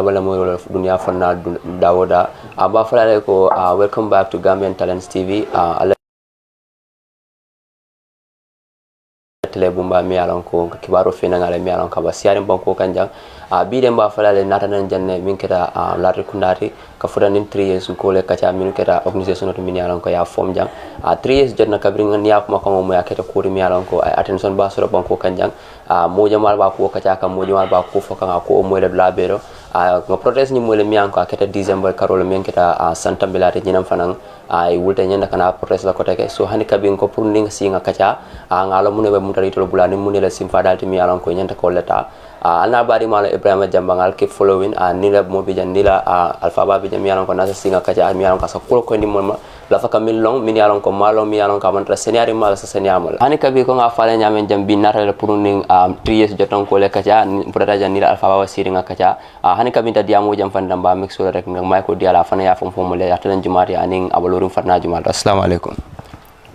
wala mo dunia fanna dawoda aba fala ko welcome back to Gambian Talents TV tele bumba mi alon ko kibaro fina ngale mi alon ka ba siarim banko kanjang bi dem ba fala le natanan janne min keta lati kundati ka fudan in 3 years ko le kacha min keta organisation to min alon ko ya fom jang 3 years jotna kabring ni yak ma ko mo ya keta ko mi alon ko attention ba so banko kanjang mo jamal ba ko kacha kam mo jamal ba ko foka ko mo le labero nga protest ni mo le mi anko keta December karol min keta santambilati nyinam fanan ay wulta nyanda kana protest la ko teke so hani kabin ko pour ning singa kacha ngalo mun be mutari to bulani mun le sim fadalti mi alon ko nyanda ko leta alna bari mala Ibrahima Jambangal keep following nila mo bi jan nila alfa ba bi jam mi alon ko nasa singa kacha mi alon ka so ko ndi mo la fa kamil long mi alon ko malo mi alon ka mantra seniari mal sa seniamal hani kabi ko nga fale nyamen jam bi natale pour ning 3 years joton ko le kacha pour jan nila alfa ba siri nga kacha hani kabi ta diamo jam fandam ba mix so rek nga may ko diala fana ya fam fom le atlan jumaati aning abalorum farna jumaat assalamu alaikum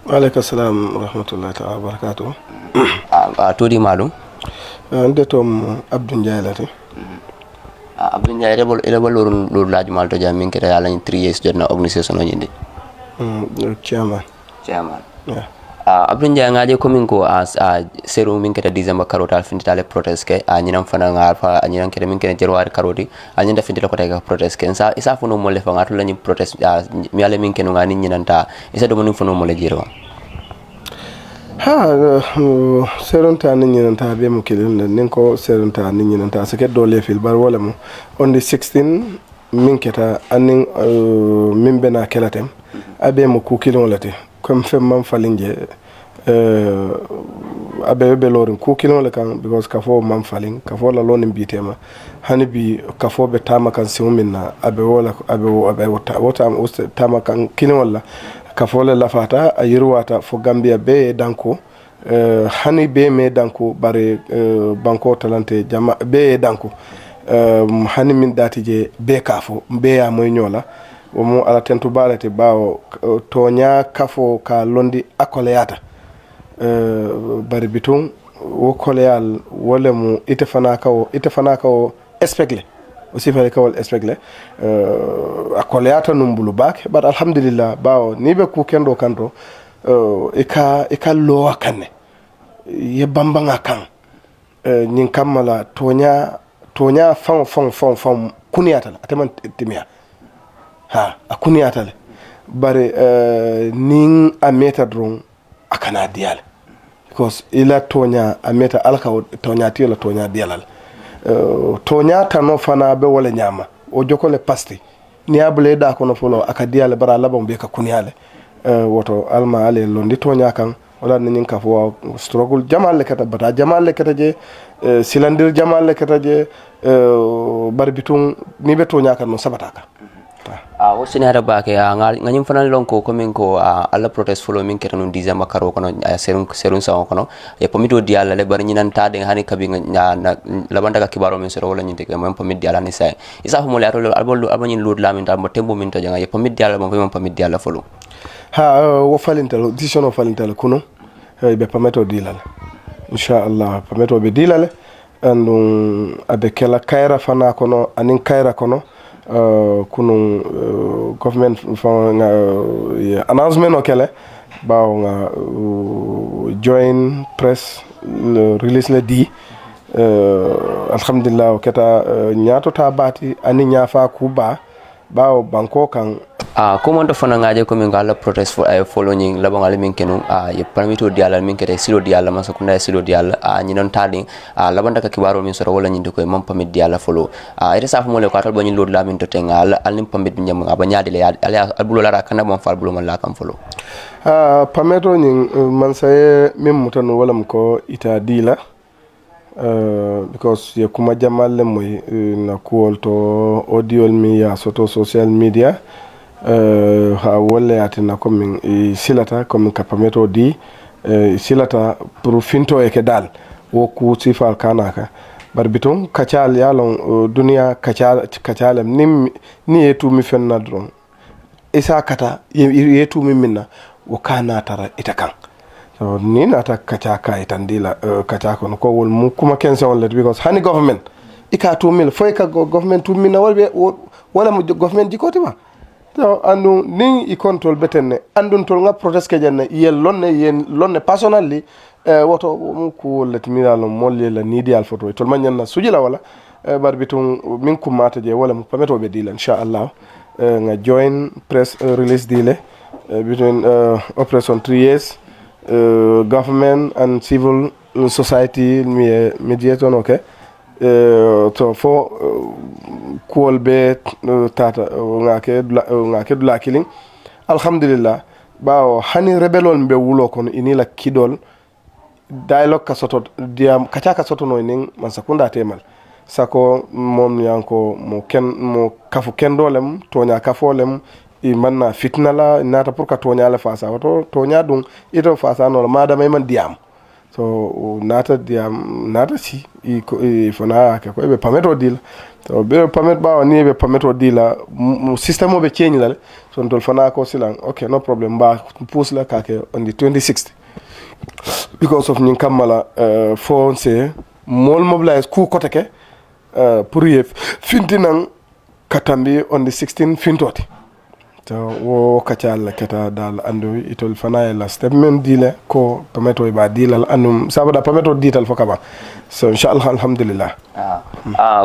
wa alaikum assalam rahmatullahi ta'ala barakatuh todi malum nde tom Abdou Ndiaye lati Abdou Ndiaye rebol lor laaj mal to jam min keta yalla 3 years jotna organisation o nyinde chairman yeah. Abdou Ndiaye ngaje komin ko seru min keta December karota fintale protest ke nyinam fana ngar fa nyinam keta min keta jerwar karoti nyinda fintale ko tega protest ke isa funo mo le fa ngatu lañu protest mi ale min kenu ngani nyinanta isa do mo funo mo le jiro seronta ni ñinanta be mo kilin nin ko seronta ni ñinanta se ke dole fil bar wala mo on the 16 min keta anin min bena kelatem abe mo ku kilon lati comme fem man falinje abe be lorin ku kilon la kan because ka fo man falin ka fo la lonin bitema hani bi ka fo be tama kan siminna abe wala abe wota tama kan kilon wala ka fole lafata a yirwata fo Gambia be danko hani be me danko bare banko talante jama be danko hani min datije be kafo be ya moy nyola o mo ala tentu balete bawo tonya kafo ka londi akoleyata bare bitum wo koleyal wala mu itefana kawo espekle aussi fay kawal espekle akoleyata numbulu bak but alhamdulillah bawo ni be ku kendo kanto e ka lo kanne ye bambanga kan nyin kamala tonya fon kuniyata ataman timia akuniyata bare nin ameta dron akana dial because ila tonya ameta alka tonya tila tonya dialal tonya tano fana be wala nyama o jokole pasti ni abule da kono folo akadiale bara labam be ka kuniyale woto alma ale londi tonya kan wala nin ka fo struggle jamal le kata bata jamal le kata je silandir jamal le kata je barbitun ni be tonya kan no sabata ka wosini hada bake nganyim fanan lonko komin ko alla protest follow min ketanu December karo kono serun sa kono e pomito diala le bar nyinanta de hani kabi na labanda ka kibaro min sero wala nyinte ko pomit diala ni say isa mo le atol albol albanyin lud lamin ta mo tembo min to janga e pomit diala mo pomit diala follow wo falintal decision of falintal kuno be pameto dilal inshallah pameto be dilale andum abe kala kayra fana kono anin kayra kono kunun government from announcement okele bawo nga join press release le di alhamdulillah keta nyaato ta bati ani nyaafa kuba bawo banko kan comment to fana ngaje ko min gala protest for following labangale min kenu ye permito diala min kete silo diala man sakunda silo diala ni non tadi labanda ka kibaro min soro wala nyinde ko mam pamit diala follow ite saf mo le ko atal bani lod la min to tengal al nim pamit nyam aba nyaade le ala albulo lara kana mon fal bulo man la kam follow pameto ni man saye min mutano wala ko ita dila because ye kuma jamalle moy na kuwol to audio mi ya soto social media ha wolle atina comme silata comme kapameto di silata pour finto e ke dal wo ku sifal kanaka bar biton kacal yalon dunia kacal ni etu mi fenna dron isa kata yetu mi minna wo kana tara itakan so ni nata kaca ka itandila kaca kono ko wol mu kuma kense on let because hani government ika 2000 foy ka government 2000 wala mo government jikoti ma to andu ni i control betenne andun tol nga protest ke janne yen lonne personally woto ko let miralo molle la nidi al photo tol manyanna sujila wala bar bitum min kumata je wala mo pameto be dila inshallah nga join press release dile between operation 3 years government and civil society mediator okay to fo kuol be tata ngake dula killing alhamdulillah bawo hani rebelol be wulo kon inila kidol dialogue ka soto diam kacha ka soto no ning man sakunda temal sako mom yanko mo kafu kendolem tonya kafolem i manna fitna la nata pour ka tonya la fasa wato tonya dum ito fasa no madama man diam so nata si i fona ka ko be pameto dil to be pamet ba ni be pameto dila system be change la so ndol fona ko silang okay no problem ba pousse la ka ke on the 26th because of nyin kamala fonse mol mobilize ku koteke pour yef fintinan katambi on the 16 fintoti to wo kacala keta dal andu itol fana la statement dile ko pameto ba dilal anum sabada pameto dital fokaba so inshallah alhamdulillah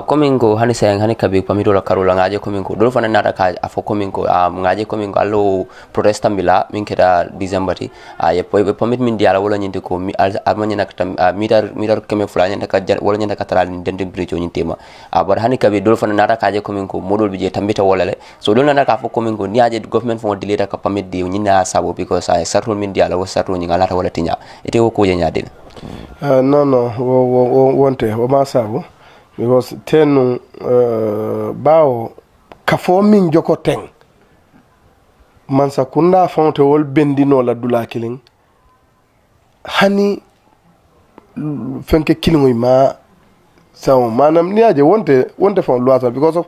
komingo hani sayang hani kabi pamito la karola ngaje komingo do fana nata ka afo komingo ngaje komingo allo protesta bila min keda december ti ye pamit min diala wala nyinde ko mi almanya nakta mirar keme fulanya ndaka wala nyanda katala ni dende bridge ni tema bar hani kabi do fana nata ka je komingo modol bi je tambita wala le so do nana ka fo komingo ni aje government fo deleta ka pamit di nyina sabo because ay sarto min diala wa sarto ni ngala wala tinya ite ko je nyaade no wonte o ma sabo because tenu bawo kafo min joko teng man sakunda fonte wol bendino la dula killing hani fenke killing ma saw manam ni aje wonte fon loi because of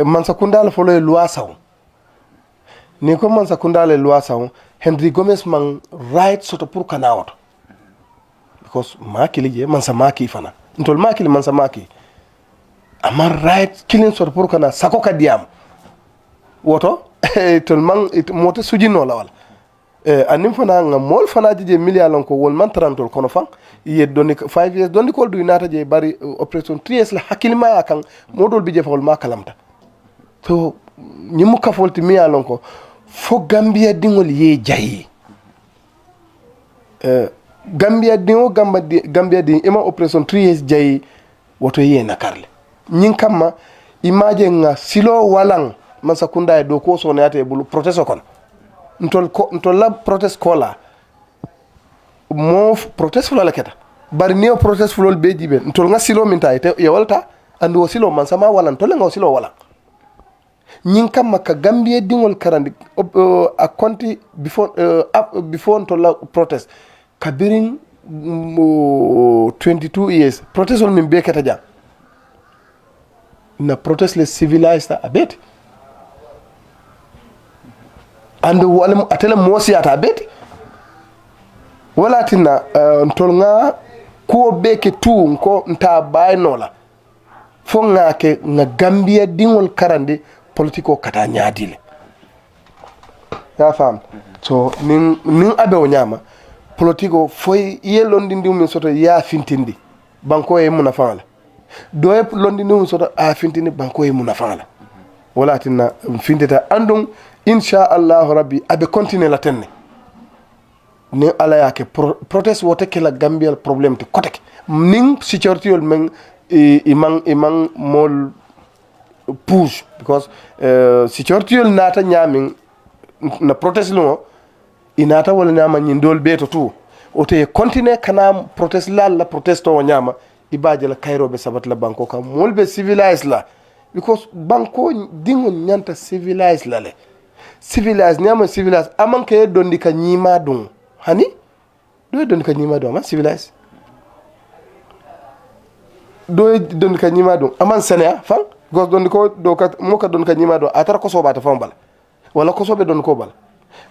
man sakunda la folo loi saw ni ko man sakunda la loi saw Henry Gomez man right soto pour kanawto because makili je man sa maki fana ntol makili man sa maki ama right killing sort pour kana sako ka diam woto tol man moto sujino la wala anim fana nga mol fana je million ko wol man 30 kono fan ye doni 5 years doni ko du nata je bari operation 3 years la hakilima yakan modol bi je fawol ma kalamta to nyimu ka folti mi alon ko fo Gambia dingol ye jayi Gambia di ima operation 3 years jayi woto ye nakarle nyin kamma image nga silo walang man sakunda do ko so nate bulu protest kon ntol la protest kola mo protest fulo la keta bari neo protest fulo be jibe ntol nga silo minta ite ya walta ando silo man sama walan tole nga silo walang nyin kamma ka Gambia dingol karandi a konti before ntol la protest kabirin 22 years protest on min be keta ja na protest le civilized a bit and wala atela mosi ata bit wala tinna ntol nga ko beke tu ko nta baynola fo nga ke nga Gambia dingol karande politiko kata nyaadile ya fam so nin abe o nyama politiko foy yelondi ndum soto ya fintindi banko e munafala doye londi ndum soto a fintindi banko e munafala wala tinna findita andum insha Allah rabbi abe continue la tenne ni ala yake protest wote ke la Gambia problem te koteke ning security yol men imang mol push because security yol nata nyamin na protest lo inata wala nyama nyindol beto tu ote continue kana protest la protest o nyama ibaje la Cairo be sabat la banko kam molbe civilized la because banko dingo nyanta civilized la le civilized nyama civilized amanke dondi ka nyima dum hani do dondi ka nyima dum man civilized do dondi ka nyima dum aman sene fan gos dondi ko do ka mo ka dondi ka nyima dum atar ko sobata fan bala wala ko sobe don ko bala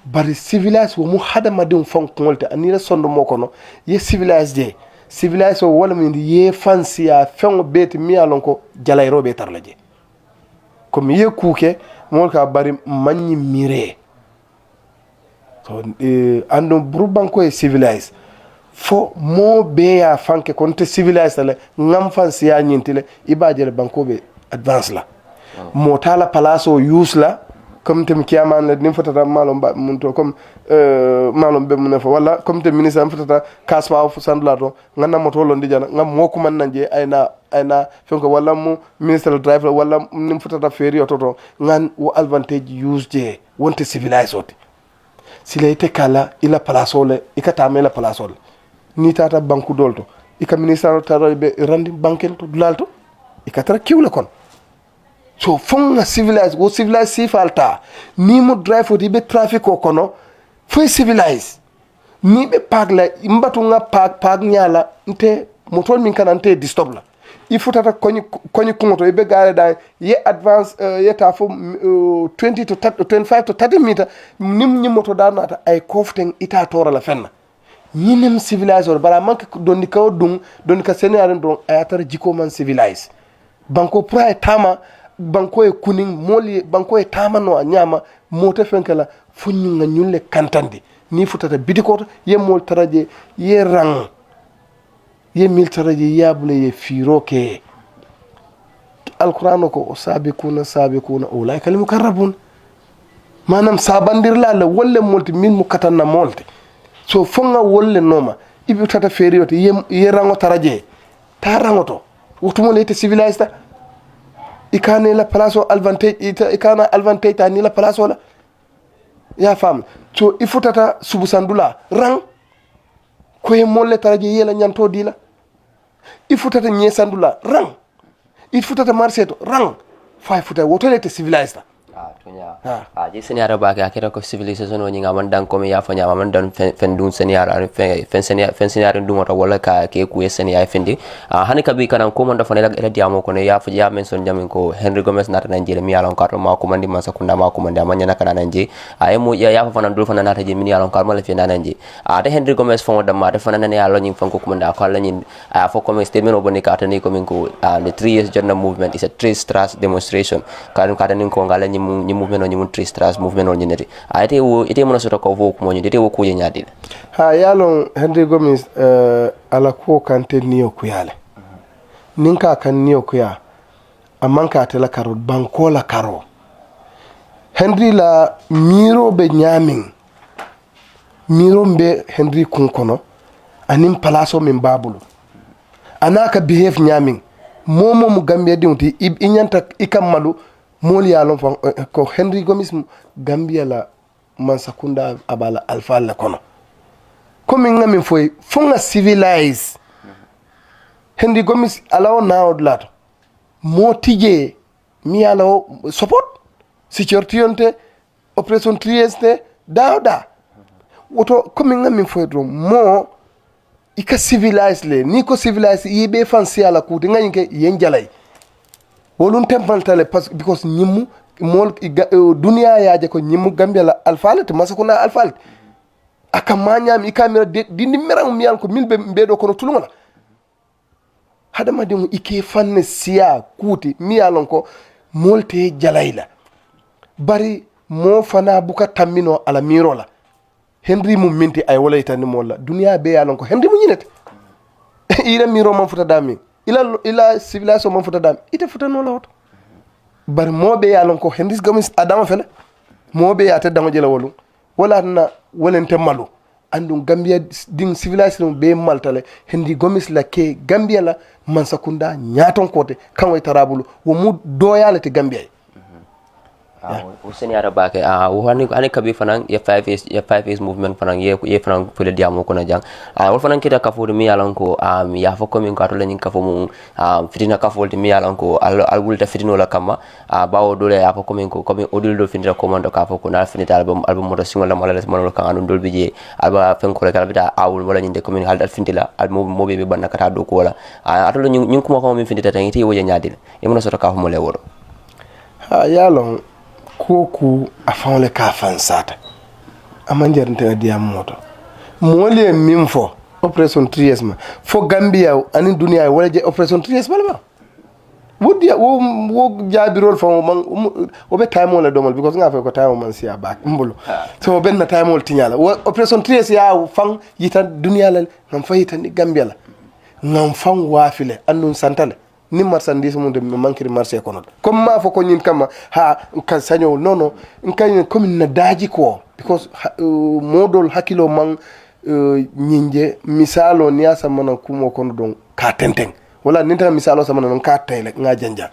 bari civilized wo mu hada madum fon kolta anira sondo mokono ye civilized je civilisation wala min ye fansiya fengo beti mi alon ko jalayro be tarlaje comme ye kuke mol ka bari manni mire so ando burbanko e civilise fo mo be ya fanke konte civilise le ngam fansiya nyintile ibajele banko be advance la mo tala palaso use la comme tem kiaman la nim fotata malom ba mun to comme malom be mun fa wala comme tem ministre am fotata kaspa of sandla to ngana moto lo ndi jana ngam moku man nanje ayna fenko wala mu ministre drive wala nim fotata feri to ngan wo advantage use je wonte civilize oti sila ite kala ila palaso le ikata mela palaso le ni tata banku dolto ika ministre tara be randi banken to dulalto ikatara kiwle kon so fonga civilize wo civilize sifalta ni mo drive oti be traffic o kono fo civilize ni be park la mbatu nga park nyala nte motor min kana nte disturb la il faut tata koni kumoto be gare da ye advance ye ta fo 20 to 25 to 30 meter nim moto da nata ay koften ita tora la fenna ñinem civilize or bala manke donni kaw dum donni ka senare don ayatar jiko man civilize banko pra tama banko e kuning moli banko e tama no nyama moto fenkala funyu nga nyulle kantandi ni futata bidikoto ye mol taraje ye rang ye mil taraje yabule ye firoke alquran ko sabiquna ulai kal mukarrabun manam sabandir la wolle molti min mukatanna molti so fonga wolle noma ibi tata feriyote ye rango taraje ta rangoto wutumo lete civilized ikane la place advantage ikana advantage ta ni la place la ya fam so ifutata subusandula rang koye molle taraje yela nyanto dila ifutata nyesandula rang ifutata marseto rang fa futa wotolete civilized je senior ba ka kira ko civilization woni ngam dan ko mi ya fanya man dan fen dun senior fen senior dun wata wala ka ke ku senior fendi hani ka bi kanam ko man da fane la diamo ko ne ya fu ya mention jamin ko Henry Gomez nata Nigeria mi yalon karto ma ko mandi masa kunda ma ko mandi amanya nakana nanje ay mo ya fa fana dul fana nata je mi yalon karma la fi nanje de Henry Gomez fon da ma de fana ne yalon nyin fon ko manda ko la nyin fo ko statement oboni ka tani ko min ko the 3 years journal movement is a 3 stars demonstration kan ka tani ko ngala nyi movement on nyi 3 stars movement on nyineti ite mo soto ko vo ko mo nyidi te wo ko nyadi ha yalon Henry Gomez ala ko kante niyo kuyale ninka kan niyo kuya amman ka tela karo banko la karo Henry la miro be nyamin miro be Henry kunkono anim palaso min babulu anaka behave nyamin momo mu Gambia dinti inyanta ikamalu moli yalon fa ko Henry Gomez Gambia la mansakunda abala alfa la kono comme ngami foy funga civilize Henry Gomez alaw naod lato mo tije mi alaw support security yonte operation trieste dawda woto comme ngami foy do mo ika civilize le ni ko civilize yibe fansi ala kuti ngayinke yenjalay wolun tempantale because nyimu mol dunia yaaje ko nyimu Gambia la alfalet masakuna alfalet aka manyam ikamera dindi merang miyal ko milbe mbedo kono tulunga hadama de ike fanne siya kuti miyalon ko molte jalayla bari mo fana buka tammino ala mirola Henry mum minti ay wala itani molla dunia be yalon ko Henry mu nyinete ira miro man futa dami ila civilisation man futa dami ite futa no lawto bar mobe yalon ko Henry Gomez adama fele mobe ya ta dango jela wolu wala na wolente malu andum Gambia ding civilisation be maltale Henry Gomez la ke Gambia la mansakunda nyaton kote kanway tarabulu wo mu doyalete Gambia o senior ba ke wo hani kabi fanan ya 5 years movement fanan ye fanan pele diamo ko na jang wo fanan kita ka fo mi yalan ko ya fo ko min ka to lanin ka fo mu fitina ka fo mi yalan ko al wulta fitino la kama bawo dole ya fo ko min odul do finira commando ka fo ko na finita album mo do singola mala mo ka anu dol bije alba fen ko kala bita awul wala nyinde ko min hal dal fintila al mo be banna kata do ko wala atolo nyun ko min finita tan iti wo nyaadil e mo so ka fo mo le woro yalon koku afan le ka fan sata amanjer nte diam moto mole mimfo operation 3 years ma fo Gambia ani dunia wala je operation 3 years balma wodi wo jaabirol fa man o be time wala domal because nga fa ko time man siya back mbulu so ben na time wala tinyala operation 3 years ya fan yita dunia la ngam fa yita ni Gambia la ngam fan wafile andun santale ni marchandise mun de mankiri marché kono comme ma fo ko nyin kama ha kan sanyo nono kan comme na daji ko because modol hakilo man nyinje misalo ni asa mana kumo kono don ka tenteng wala ninta misalo sama non ka tayle nga janja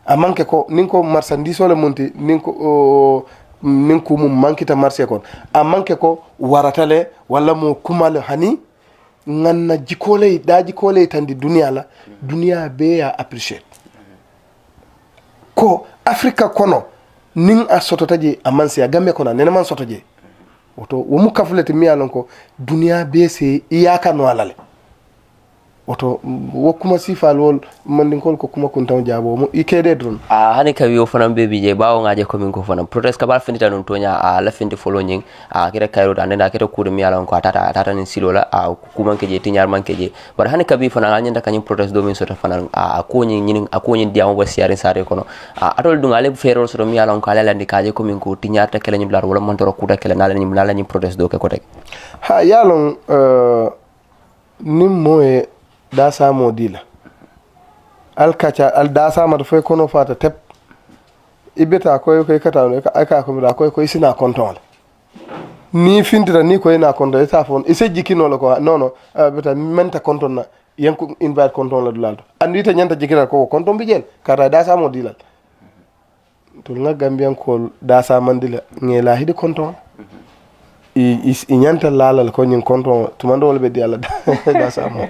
amanke ko ninko marchandise wala monti ninko ninku mum mankita marché kon amanke ko waratale wala mo kumale hani nganna jikole daji kole tandi dunia la dunia be ya appreciate ko afrika kono ning a sototaje amansi ya gambe kono nena man sotoje oto wo mu kafulete mi alon ko dunia be se iyaka no alale oto wo kuma sifal wol mandin kol ko kuma kun taw jabo mo ikede don hani ka wiyo fanam bebi je bawo ngaje ko min ko fanam protest ka bal finita non tonya la finti follow nyin kire kayro dan da kire kude mi alon ko tata nin silola kuma ke je tinyar man ke je bar hani ka bi fanam nyanda kanyin protest do min sota fanam ko nyin diamo ba siarin sare kono atol dunga le ferol so mi alon ko ala landi kaje ko min ko tinyar ta kele nyim lar wala man toro kuda kele nala nyim protest do ke ko tek ha yalon nim moye da samo dila alkacha al da sama da fay kono fata tep ibeta koy kata no aka ko da koy sina konton ni fintira ni koy na konton eta fon ise jikino la ko non beta menta konton na yanko invite konton la dulal andi ta nyanta jikira ko konton bi jel kata da samo dila to nga gambian ko da sama dila ngela hidi konton i nyanta lalal ko nyin konton tumando wala be diala da samo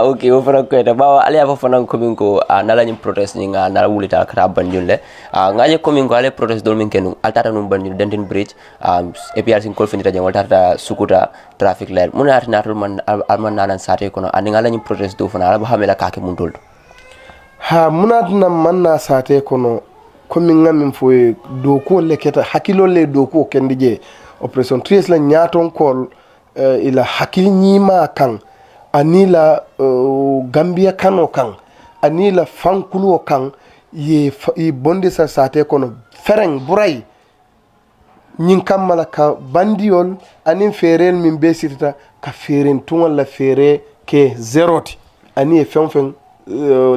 okay wo fana ko da bawa ali afa fana ko min ko nala nyim protest ni nga nala wulita kra banjule ngaje ko min ko ale protest dol min kenu altata num banjul dentin bridge APRC ko finita jang walta sukuta traffic light mun ati natul man alman nalan sate kono ani ngala nyim protest do fana ala ba hamela kake mun tol ha munat na manna sate kono ko min ngamin fo do ko leketa hakilo le do ko kendije operation 3 la nyaton kol ila hakil nyima kan anila Gambia kano kan anila fankulu kan ye bonde sa sate kono fereng buray nyin kamala ka bandiol anin ferel min besita ka feren tungal la fere ke zeroti ani fenfen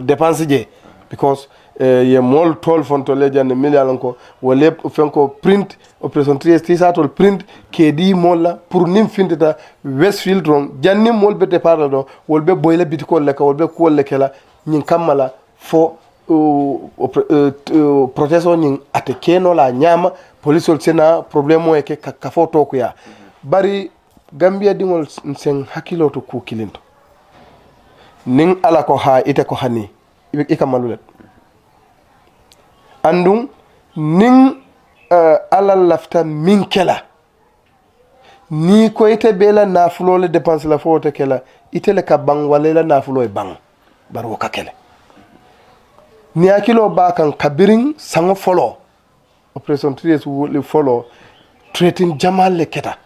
dépense je because ye mol tol fonto lejan million ko wole fenko print operation 3 satol print ke di molla pour nim findita Westfield ron janni mol be départ do wolbe boyle bitiko le ka wolbe ko le kala nyin kamala fo protection nyin ate keno la nyama police ol sena problème o ke ka fo to ko ya bari Gambia dingol sen hakilo to ku kilinto ning ala ko ha ite ko hani ibe kamalulet andum nin ala lafta min kela ni ko ite bela nafulo le dépense la foto kela ite le ka bang wala la nafulo e bang baro ka kele ni akilo ba kan kabirin sango folo operation 3 le folo treating jamal le keta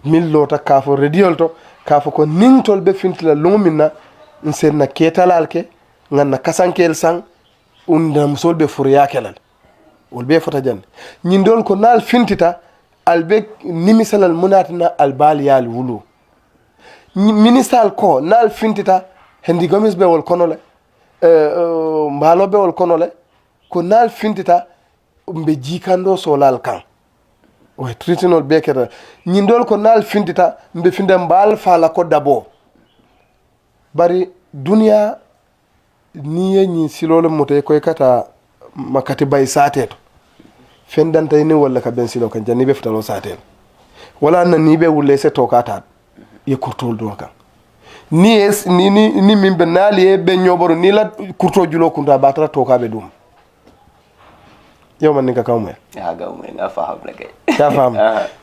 min lota ka fo rediol to ka fo ko nin tol be fintila lumina nsenna ketalalke nganna kasankel sang unda musolbe furiya kelal wolbe fota jan nyindol ko nal fintita albe nimisalal munatina albal yal wulu ministal ko nal fintita hendi gomis be wol konole mbalo be wol konole ko nal fintita mbe jikando solal kan o tritinol be keta nyindol ko nal fintita mbe finda mbal fala ko dabo bari dunia ni nyi silolo moto ko kata makati bay sateto fendanta ni wala ka ben silo kan janni be fitalo satel wala na ni be wulle se tokata ye kurtol do kan ni min be nali be nyoboro ni la kurto julo kunda batara toka be dum yow man ni ka kawme ya gawme nga faham la kay ya faham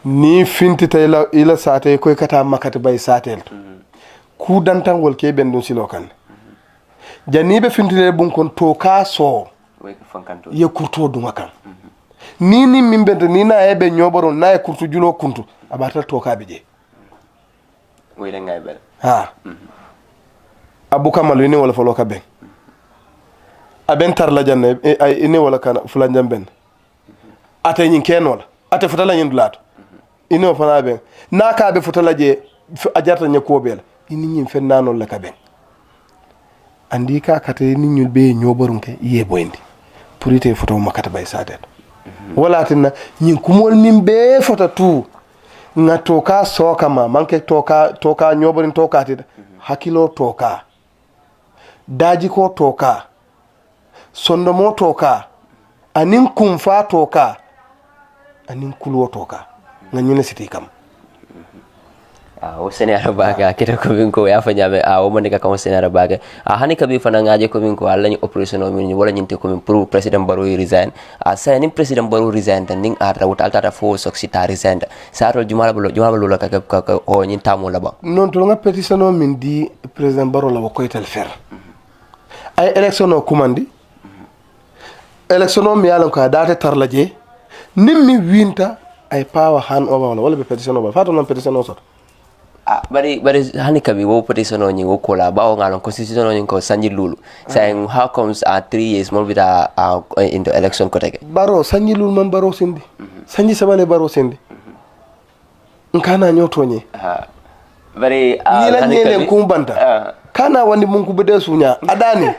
ni finti tay la ila sate ko kata makati bay satel ku dantan wol ke ben dum silo kan janibe fintile bun kon toka so ye kurto duma kan ni mimbe ni na ebe nyoboro na e kurtu julo kuntu abata toka beje wele ngay bel ha abu kamalu ni wala folo ka ben aben tar la janne ay ni wala kana fulan jamben ate nyin ken wala ate futala nyin dulato ino fana ben naka be futala je a jarta nyako bela ini nyin fen nanol la ka ben andi ka kate ni nyul be nyoborunke ye boyndi pour ite foto makata bay sadet wala tinna nyin kumol min be fota tu nga toka soka ma manke toka nyoborin toka tida hakilo toka daji ko toka sondomo toka anin kumfa toka anin kulwo toka nga nyine siti kam o senera baga kita ko bin ko ya fanya be o man ka ko senera baga hani kabi fana ngaje ko bin ko alla ni operation o min wala nyinte ko min pour president baro resign sa ni president baro resign tan ning arta wut alta fo soksi ta resign sa to jumala bolo ka o nyin tamo la ba non to nga petition o min di president baro la ko itel fer ay election o kumandi election o mi yalan ko date tarlaje nimmi winta ay power hand over wala be petition o fato non petition o sot bari hani kabi wo petition o nyi wo kola ba o ngalon constitution o nyi ko sanji lulu saying how comes 3 years more with into election ko tege baro sanji lulu man baro sindi sanji sabale baro sindi nkana nyoto nyi bari ni la nyele kumbanta kana wandi mun kubede sunya adani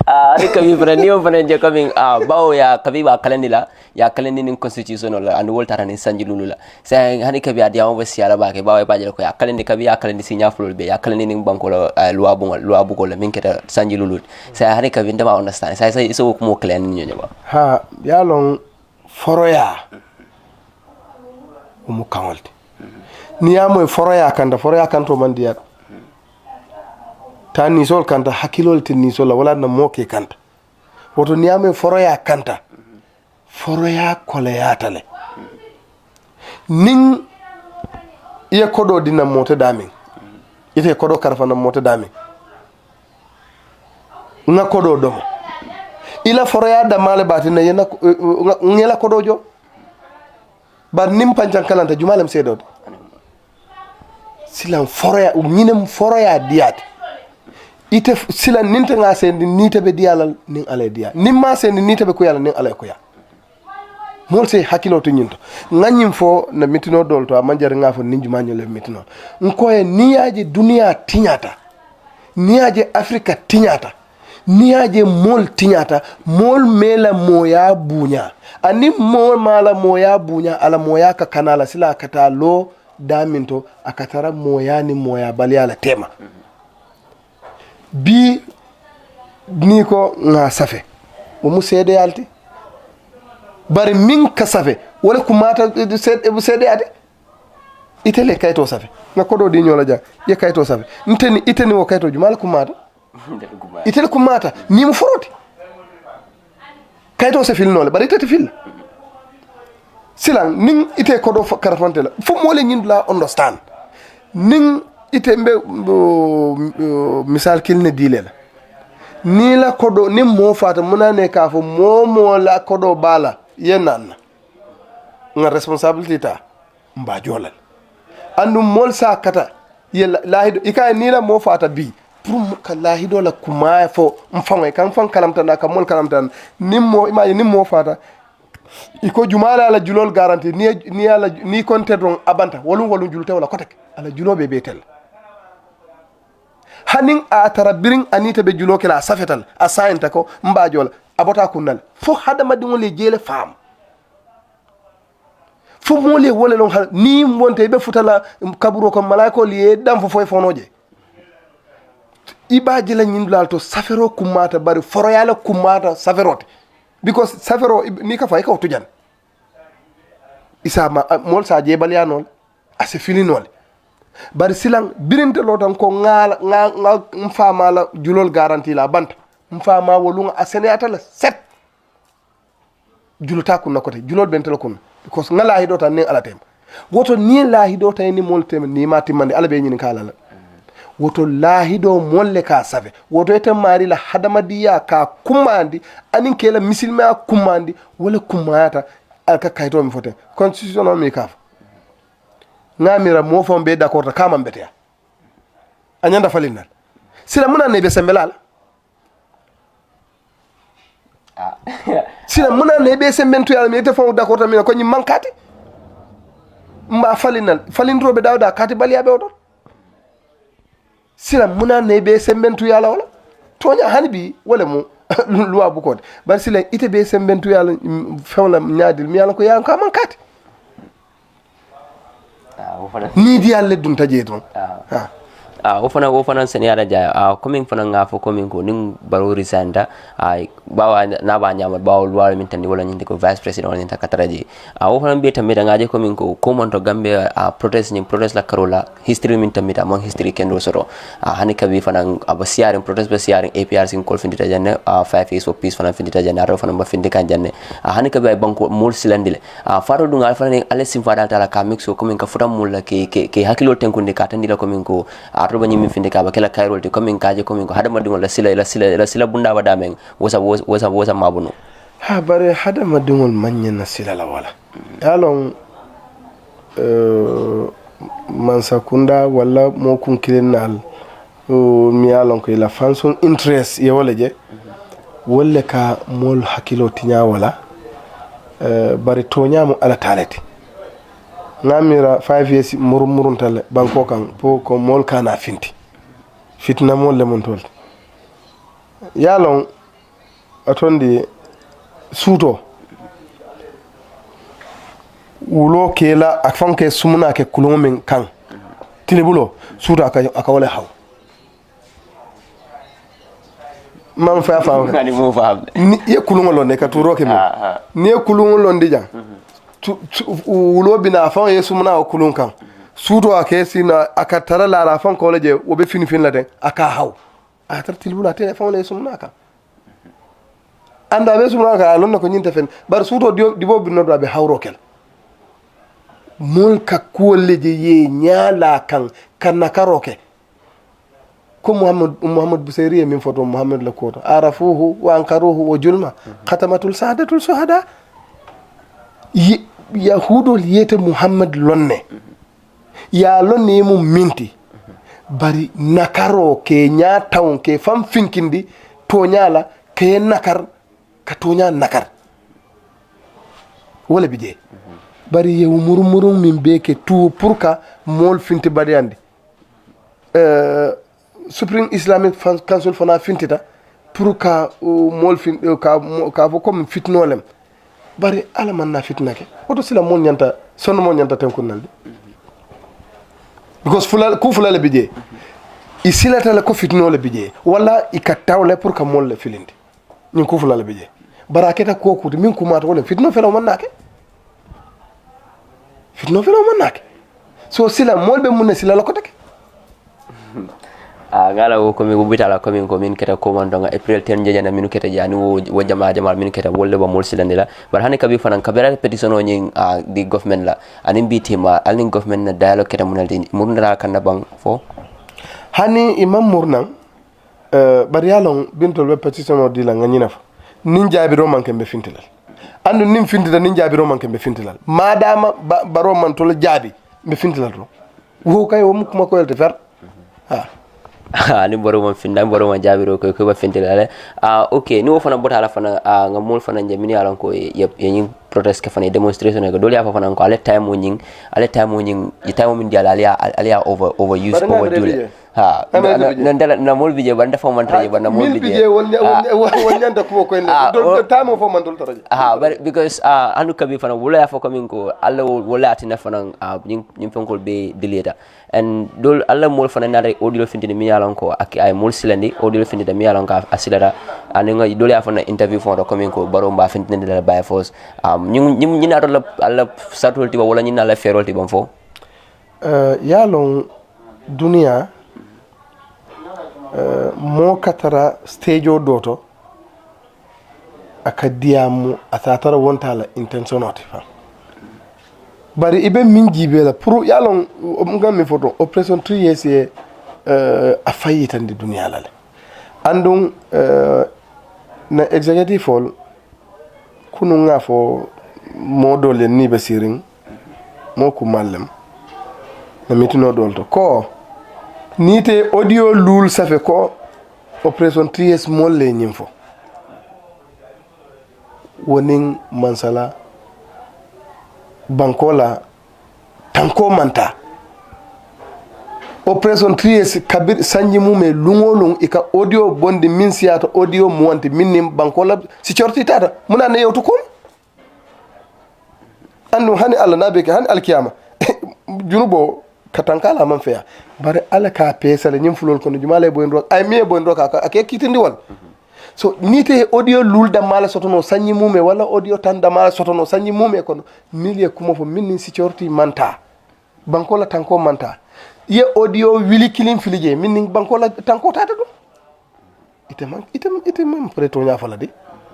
ani kabi brani o fana je coming bawo ya kabi ba kalandi la ya kalandi nin constitution la and woltara ni sanji lulu la say hani kabi adia on wasi ala ba ke bawo ba je ko ya kalandi kabi ya kalandi sinya fulol be ya kalandi nin banko la loi bu ko la min keta sanji lulu say hani kabi ndama understand say so ko mo klen ni nyaba ha ya long foroya o mu kawalti ni ya moy foroya kanto man diya ta ni sol kanta hakilol tin ni sol wala na moke kanta woto ni ame foroya kanta foroya koleyatale nin ye kodo dina mote damin ite kodo karfana mote damin nga kodo domo ila foroya da male batina yena ngela kodo jo bar nim pancan kalanta jumalem sedod silan foroya nyinem foroya diat ite sila ninte nga sendi nite be dialal nin ale dia nimma sendi nite be ko yalla nin ale ko ya mol se hakilo to nyinto nganyim fo na mitino dolto amanjar nga fo ninju manyole mitino nkoye niyaje dunia tinyata niyaje afrika tinyata niyaje mol tinyata mol mela moya bunya ani mol mala moya bunya ala moya ka kanala sila kata lo daminto akatara moya ni moya bali ala tema bi ni ko nga safe o mu sede yalti bari min ka safe wala ku mata sede ade itele kayto safe nga kodo di nyola ja ye kayto safe iteni wo kayto jumal ku mata itele ku mata ni mu foroti kayto safe nole bari itete fil silang ning ite kodo karafante la fo mo le nyindula understand ning ite mbe misal kilne dilela ni la kodo ni mo fata munane ka fo mo la kodo bala yenan nga responsabilité ta mba jolal andu mol sa kata ye lahido ikay ni la mo fata bi pour ka lahido la kuma fo mfangay kan fan kalamta na ka mol kalamta ni mo imagine ni mo fata iko jumala ala julol garanti ni ala ni kontedron abanta wolum julte wala kotek ala julobe betel hanin a tarabirin anita be julo kala safetal asayenta ko mbajol abota kunal fo hada madi wole jele fam fo mole wole non ni wonte be futala kaburo ko malaiko liye dam fo foy fonoje ibaji la nyindulal to safero kumata bari foroyala kumata saferote because safero ni ka fay ka tujan isa mol sa jebal ya non ase filinol bari silang birinte lotan ko ngala mfama la julol garanti la banta mfama wolunga asene atala set juluta kun nakote julol bentelo kun because ngala hidota ne ala tem woto ni la hidota ni mol tem ni mati mande ala be nyini kala la woto la hido molle ka save woto ete mari la hadamadiya ka kumandi anin kela misilma kumandi wala kumayata alka kayto mi fote constitution mi kaf ngamira mo fon be d'accord kama mbetea anyanda falinal sila muna ne be sembelala sila muna ne be sembentu yalla mi te fon d'accord tamina ko nyi mankati mba falindrobe dawda kati baliyabe odon sila muna ne be sembentu yalla wala tonya hanbi wala mu luwa bukode bar sila ite be sembentu yalla fewla nyaadil mi yalla ko yan ka mankati ni di yalla dum taje don wo fana seni ada jaya coming fana nga fo coming ko ning baro risanda bawa na ba nyama bawa luwa min tandi wala nyinde ko vice president wala nyinta kataraji wo fana be tamida ngaje coming ko man to gambe protest la karola history min tamida mon history kendo soro hani kabi fana abasiaring protest ba siaring APR sin kol findita janne 5 years for peace fana findita janne ro fana ba findika janne hani kabi ay banko mul silandile faro dunga fana ni ale sim fada tala ka mixo coming ka futam mul ke hakilo tenkunde ka tandila coming ko roba nyimi finde ka bakela kairol te komin kaje komin ko hada madingo la sila bunda wada men wosa mabuno ha bare hada madingol manya na sila la wala alon man sakunda wala mo kun kilenal mi alon ko la fanson interest ye wala je wala ka mol hakilo tinya wala bare tonya mo ala talete ngamira 5 years murmurun tale banko kan po ko mol kana fitna mol le mon tol yalon atondi suto wulo kela akfanke sumuna ke kulomen kan tilibulo suto aka wala haw mam fa ngani mo fa ni ye kulungolo ne ka turo ke mo ni ye kulungolo ndija wulo bina fan yesu muna kulun kan suto ake sina aka tara la fan ko leje wo be fin la den aka haw a tar tilbula te fan yesu muna kan anda be sumuna ka lon ko nyinta fen bar suto dibo binno do be hawro kel mul ka ko leje ye nyala kan nakaroke ko muhammad busairi min foto muhammad la koto arafuhu wa ankaruhu wa julma khatamatul saadatul suhada yahudol yete muhammad lonne ya lonne mu minti bari nakaro ke nya tawn ke fam finkindi to nyala ke nakar ka to nya nakar wala bije bari ye murmurum min beke tout pour ka mol finti bari andi Supreme Islamic Council fana fintita pour ka mol fin ka fo comme fitnolem bari ala man na fitna ke oto sila mon nyanta sonno mon nyanta ten kunnalde because fulala bije isilata la ko fitnole bije wala ikatawle pour ka mol le filindi ni ku fulala bije baraketa ko kuti min kumata wala fitno fela man nake so sila mol be mun sila la ko tek ngala wo komi bubitala komi ko min keta komandonga april 10 jejana minu keta jani wo jamal min keta wolle ba mol silandila bar hani kabi fanan kabera petition o nyin di government la anin bitima alin government na dialogue keta munaldi murnara kan bang fo hani imam murnan bar yalon bintol be petition o di la nganyina fa nin jabiro man kembe fintilal andu nin fintida nin jabiro man kembe fintilal madama baro man tol jabi be fintilal do wo kay wo mukuma ko yelte fer ni boro man finda boro man jabiro ko ba fintilale okay ni wo fana botala fana ngamul fana jamini alon ko yin protest ka fana demonstration ko dole afa fana ko ale time wonyin time min diala alia over use power dole na mol bije banda fo man traje banda mol bije wonyanta ko ko en do time fo man dol traje because anu kabi fana wala afa ko min ko alla wala atina fana nyim fonkol be deleta and dol alla mol fana na audio findini mi yalon ko ak ay mol silandi audio findida mi yalon ka asilada aninga dole afa na interview fo ko min ko baro mba findini de la by force ñi na la alla satolti wala ñi na la ferolti bam fo yalon dunia mo katara stage o doto aka diamu atatara wontala intentionati fa bari ibe min jibela pour yalon ngam mi photo operation 3 years e a fayitande dunia lale andum na executive fall kunu nga fo modole ni basiring mo ku mallem na mitino dolto ko nite audio lul safe ko operation TS molle nyimfo wonin mansala bankola tanko manta operation TS kabir sanji mume lungolung ika audio bondi min siata audio monti minnim bankola si corti tata muna ne yewtu kon annu hani alla nabe ke hani alkiyama junubo katankala man feya bare ala ka pesale nyim fulol kono jumale boy ndok ay miye boy ndok ake kitindi wal so nite audio lulda mala sotono sanyi mume wala audio tanda mala sotono sanyi mume kono milie kuma fo minni si corti manta bankola tanko manta ye audio wili kilim filije minni bankola tanko tata do ite man preto nya fala de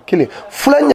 kili fulanya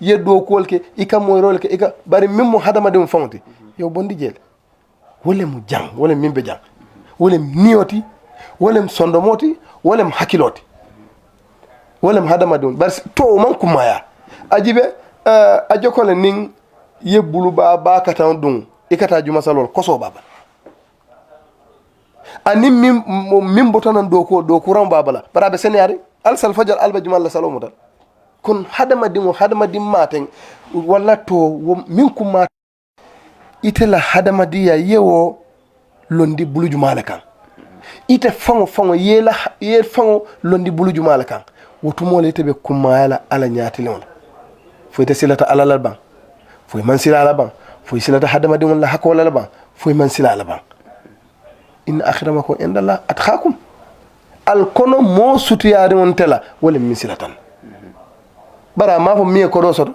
yeddo kolke ika moyrol ke ika bari mimmo hadama dem famti yow bondi jeel wala mu jang wala mimbe jang wala nioti wala sondomoti wala hakiloti wala hadama dem bar to man kumaya ajibe a jokole nin yebbulu ba katan dum ikata juma salol koso baba ani mim botanan do ko ran babala barabe seniyari al sal fajar alba jumal salomu dal kon hadama dim maten walla to min kuma itela hadama diya yewo londi buluju malakan ite fango yela fango londi buluju malakan wotumole tebe kuma ala nyaati lon fo ite silata ala ban fo man sila ala ban fo silata hadama dim walla hakola ban fo man sila ala ban in akhiramakum indallah atqakum al kono mo sutiyari on tela wala min silatan bara ma fo miye kodo soto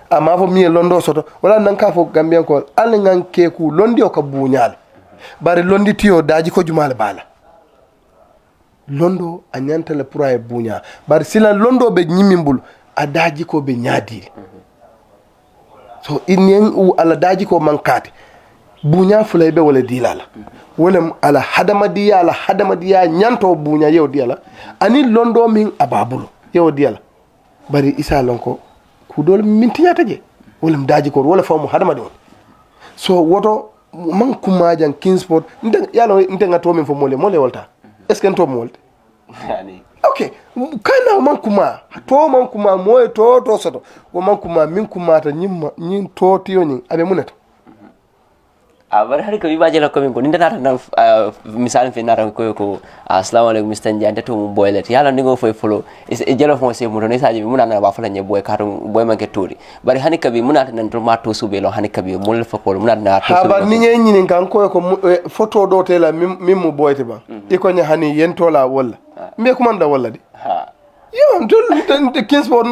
ama fo miye londo soto wala nan ka fo gambian ko al ngan keku londi o ka buñal bare londi tiyo daji ko jumal bala londo a nyantale pour ay buña bare sila londo be nyimimbul a daji ko be nyaadi so inen u ala daji ko mankati buña fulay be wala dilala wala ala hadamadiya nyanto buña yew diala ani londo min ababulo yew diala bari isa lonko ku dol min tiñata je wala daji ko wala famu hadama de so woto man kuma jan Kingsport yalo ndenga to min fo mole wolta est ce que to molte ok kana man kuma moy to soto wo man kuma min kuma ta nyin to tiyo nyin abe muneto bar har ko bibaje la ko min ko ninda nata na misal fi nata ko assalamu alaikum mr njante to mo boylet yalla ningo foy folo e jelo fon se mo ne saji mun na ba fala nye boy karum boy manke turi bari hani kabi mun nata nan to ma to sube lo hani kabi mun fa ko mun na to sube ha ba ni nyini kan ko photo do tela min mo boyte ba iko nya hani yentola walla mbe ko man da walla di yo ndol Kingsport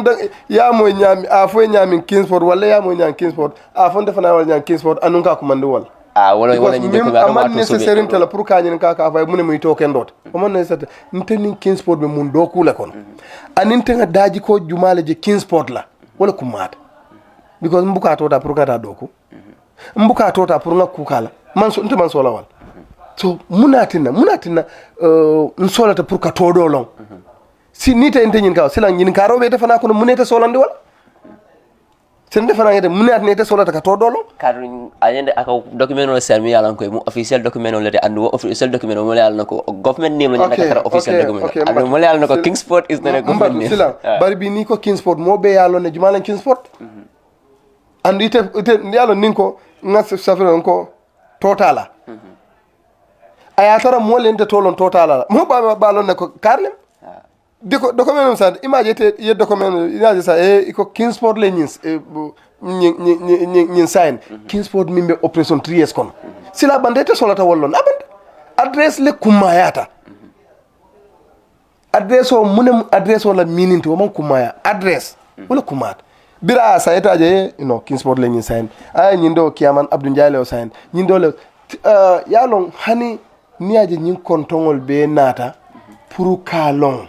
ya mo nyami a fo nyami Kingsport walla ya mo nyami Kingsport a fo defana walla nyami Kingsport anun ka ko man do walla wala ni ko ba ma to necessaire tala pour ka nyin ka fa mun muy to ken dot o man necessaire nteni Kingsport be mun do kula kono anin tenga daji ko jumale je Kingsport la wala ko mata because mbuka to ta pour ka ta do ko mbuka to ta pour nga ku kala man so nte man so la wal so munatina nsolata pour ka to do long si nite ente nyin ka sila nyin ka robe defana ko munete solande wala sen defana ngede munat nete solata ka to dolo kadru ayende aka document no sermi yalan ko mu official document le de andu official document mo yalan ko government name la nyaka official document andu mo yalan ko Kingsport is the government name sila bari bi ni ko Kingsport mo be yalo ne jumalan Kingsport andu ite yalo ninko ngas safere ko totala aya tara mo len de tolon totala mo ba lon ne ko karlem diko document sa image te ye document image sa iko Kingsport le nyin sign Kingsport mimbe operation 3S kon sila bandete solata wollon aband address le kumayata address o munem address wala mininti o man kumaya address wala kumat bira sa etaje Kingsport le nyin sign ay nyindo kiaman Abdou Ndiaye o sign nyindo le yalon hani niaje nyin kontongol be nata pour ka long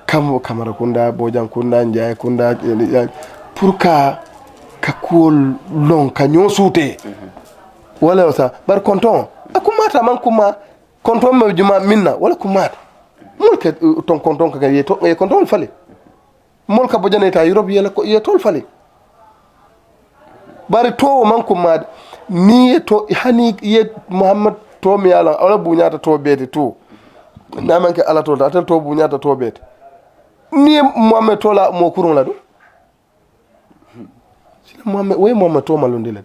kamo Kamara Kunda Bojan Kunda Ndiaye Kunda pour ka kuol long ka nyosute wala sa bar konton akumata man kuma konton me juma minna wala kumata mulke ton konton ka yeto e konton fale mulka bojane ta Europe yela ko yeto fale bari to man kuma ni to hani ye Muhammad to mi ala wala bunyata to bete to na manke ala to ta to bunyata to bete ni Muhammad tola mo kurun la do sila Muhammad to malonde la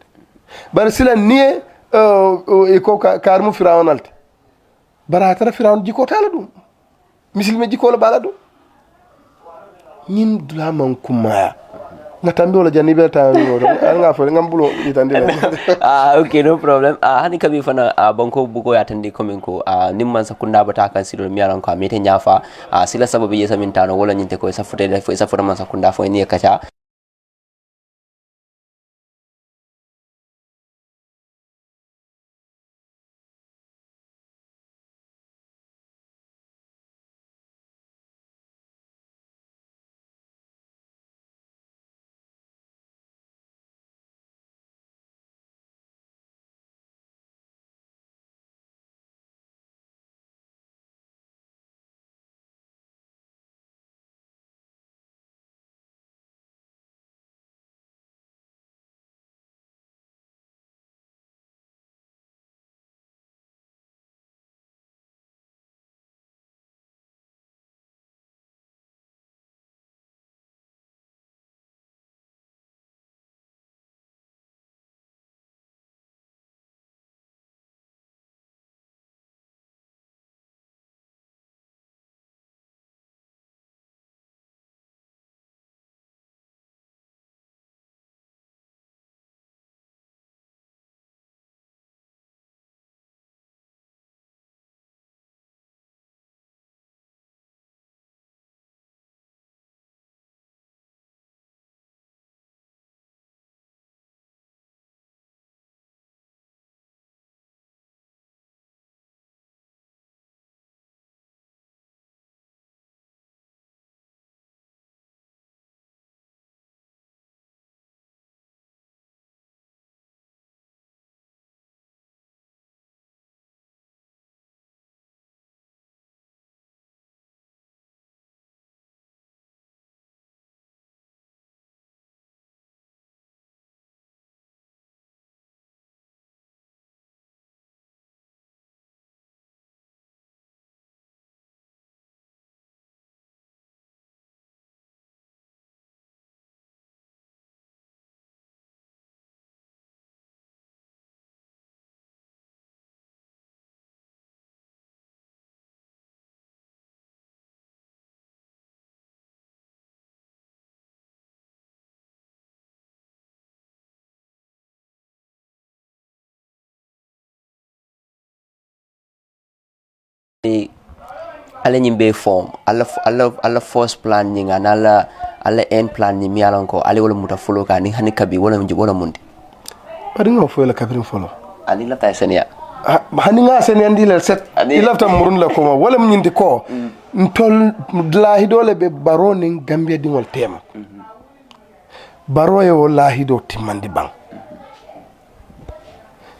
bar sila ni e ko karmu firawon alti bara tara firawon jiko tala dum misilme jiko la bala dum nin dula man kuma ngatambe wala jani beta no nga fo ngambulo itande okay no problem hani kabi fana banko bugo ya tande komin ko nimman sakunda bata kan sido mi yaran ko amete nyafa sila sababu yesa min tano wala nyinte ko sa fude man sakunda fo ni kacha ala nyimbe form ala first plan nyinga ala end plan ni mi alanko ali wala muta follow ka ni hani kabi wala mundi bari ngo fo la kabrin follow ali la tay senia hani nga sen yandi la set ilafta murun la ko wala nyindi ko ntol lahi dole be baro ni gambia dingol tema baro yo lahi do timmandi bang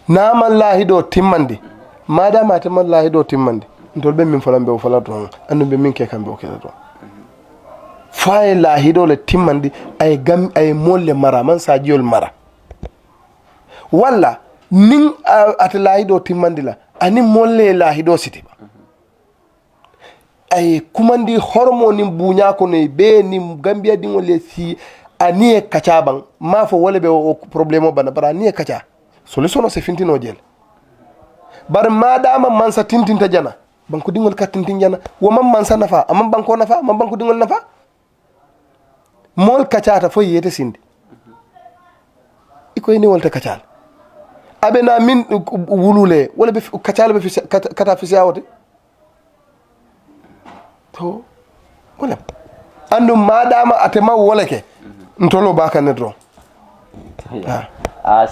nama lahi do timmandi madama ta lahi do timmandi ntol be min falambe o falato andu be min ke kambe o kelato faye lahi do le timmandi ay molle mara man sa jiol mara walla nin at lahi do timmandi la ani molle lahi do siti ay kumandi hormone bunya ko ne be ni gambia dingol le si ani e kacha bang ma fo wala be o problème bana bara ni e kacha solution no se fintino jel bar madama man sa tintinta jana banko dingol katintin jana wo man sa nafa am banko nafa am banko dingol nafa mol kacha ta fo yete sindi iko ni wolta kacha abena min wulule wala be kacha be kata fi siawote to wala andu madama atema wolake ntolo baka nedro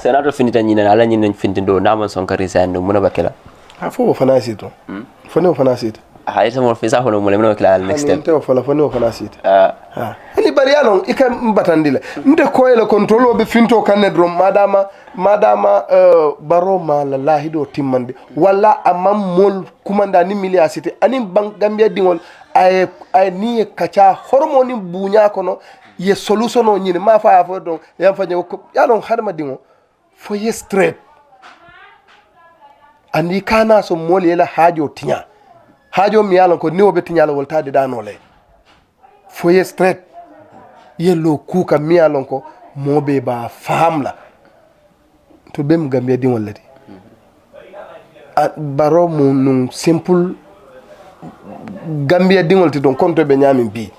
senator finita nyina ala nyina fintindo naman sonkari sando muna bakela fo fana sito fone fana sito hayta mo fisa hono mo lemno kala next step te fala fone fana sito ni bariano ikam batandila nde koyela control be finto kanedro madama baro mala lahido timmande walla amam mol kumanda ni milia cité ani gambia dingol ay ni kacha hormone bunya kono ye solution o nyine ma fa fo don yam fa nyaw ko ya don harma dingo fo ye straight andi kana so mol yela hajo tinya hajo mi yalon ko ni wobe tinya la woltade dano le fo ye straight ye lo kuka mi yalon ko mobe ba famla to bem gambia dingol lati baro mu num simple gambia dingol ti don konto be nyami bi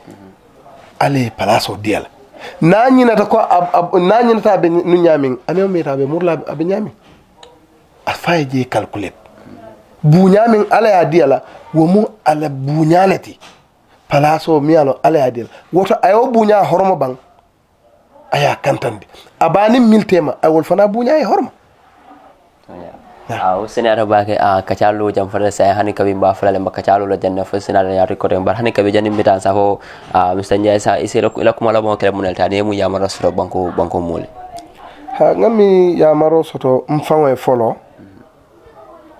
ale palaso dial nanyina ta ko nanyina ta be nu nyamin ame meta be murla be nyamin afaye je calculate bu nyamin ala ya diala wo mu ala bu nyalati palaso mialo ala ya diala woto ayo bu nya hormo bang aya kantande abani miltema ay wol fana bu nya e hormo senata bake kacalo jam fara sa hani kabi ba fala le kacalo la janna fa senata ya recording bar hani kabi janim bitan sa ko Mr. Njie sa iselo ila kuma la mo kele munel tani mu yamara soto banko mole ha ngami yamaro soto mfanwe folo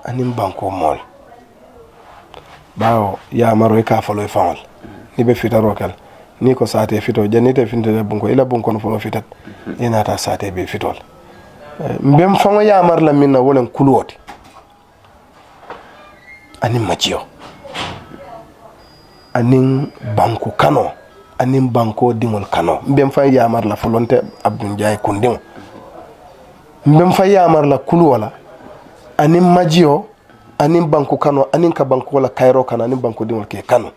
anim banko mol bawo yamaro ka folo e fawal ni be fitaro kal ni ko sate fito janite finte bunko ila bunko no folo fitat ina ta sate be fitol mbem fango yamar la minna wolen kulwoti anin majiyo anin banko kano anin banko dingol kano mbem fa yamar la folonte Abdou Njie kundin mbem fa yamar la kulwala anin majiyo anin banko kano anin ka banko wala kairo kana anin banko dingol ke kano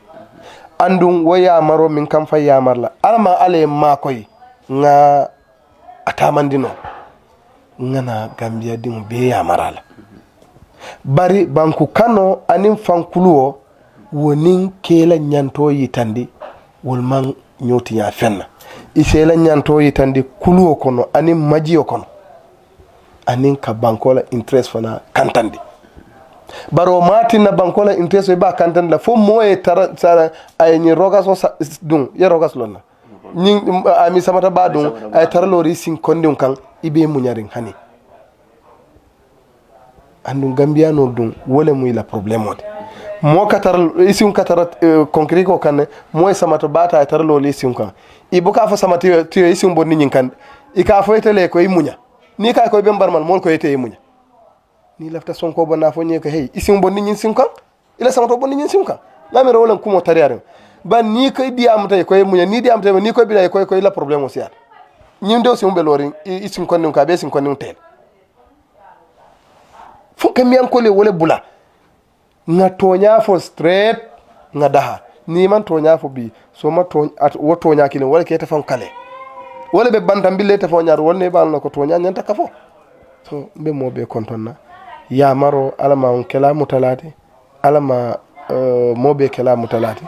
andum wo yamaro min kam fa yamar la alma ale makoy nga atamandino ngana gambia dingo be ya marala bari banku kano anin fankuluwo wonin kela nyanto yitandi wolman nyoti ya fenna isela nyanto yitandi kuluwo kono anin majiyo kono anin ka bankola interest fana kantandi baro matina bankola interest ba kantandi la fo moye tara ay ni rogas dun ya rogas lonna ni ami samata ba dun ay tarlori sin kondum kan ibe munyarin hani andu gambia no dun wole muy la problème ode mo katar isim katar concret ko kan moy samata bata tar lo isim kan ibu ka fa samata to isim bonni nyin kan ika fo tele ko imunya ni ka ko be barmal mol ko yete imunya ni lafta son ko bonna fo nyeka hey isim bonni nyin sim kan ila samata bonni nyin sim kan ngami ro wolen kumo tariare ban ni ko diam tay ko imunya ni diam tay ni ko bi ko la problème aussi at ñim do sim be lori isim kon ka be sim kon tel fu kam yan ko le wole bula nga tonya fo straight nga daha ni man tonya fo bi so ma to at wo tonya kile wala ke ta fam kale wala be bantam bille ta fo ñaar wonne bal nako tonya ñanta ka fo so be mo be kontonna ya maro alama on kala mutalati alama mobe kala mutalati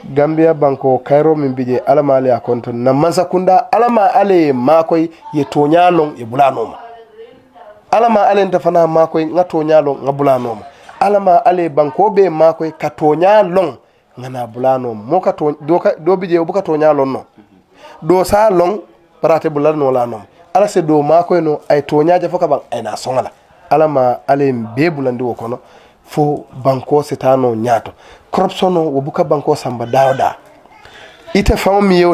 Gambia banko Cairo min bije alama ale akonto na mansakunda alama ale makoy ye toñalon e bulanoma alama ale ntafana makoy nga toñalon nga bulanoma alama ale banko be makoy ka toñalon ngana bulanoma mo ka to do bije o buka toñalon no do sa long parate bulano la no ala se do makoy no ay toñaje foka ban ay na songala alama ale be bulandi wo kono fo banko setano ñaato corruption o buka banko samba dawda ite fami